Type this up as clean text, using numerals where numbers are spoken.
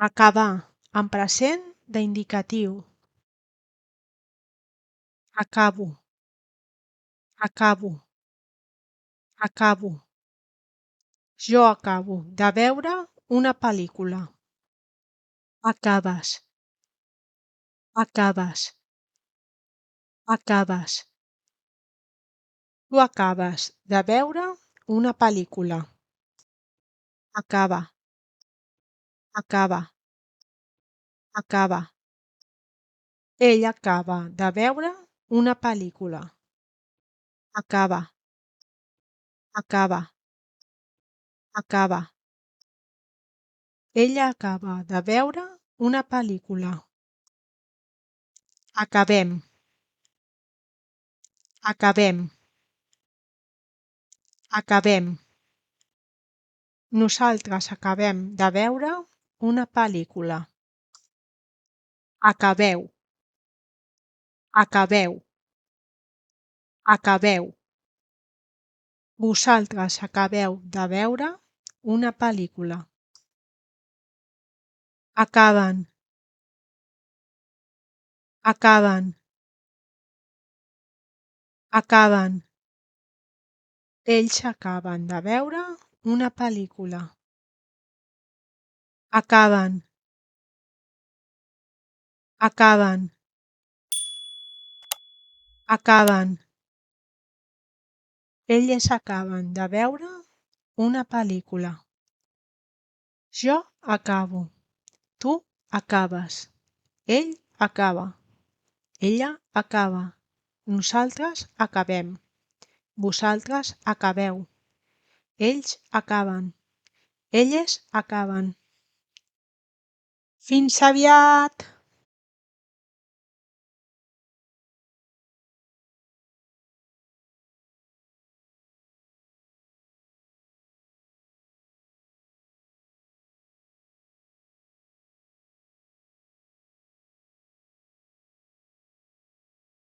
Acabar, en present d'indicatiu. Acabo, acabo, acabo. Jo acabo de veure una pel·lícula. Acabes, acabes, acabes. Tu acabes de veure una pel·lícula. Acaba, acaba, acaba. Ell acaba de veure una pel·lícula. Acaba, acaba, acaba. Ella acaba de veure una pel·lícula. Acabem, acabem, acabem. Nosaltres acabem de veure una pel·lícula. Acabeu, acabeu, acabeu. Vosaltres acabeu de veure una pel·lícula. Acaben, acaben, acaben. Ells acaben de veure una pel·lícula. Acaben, acaben, acaben. Elles acaben de veure una pel·lícula. Jo acabo, tu acabes, ell acaba, ella acaba, nosaltres acabem, vosaltres acabeu, ells acaben, elles acaben. Fins aviat!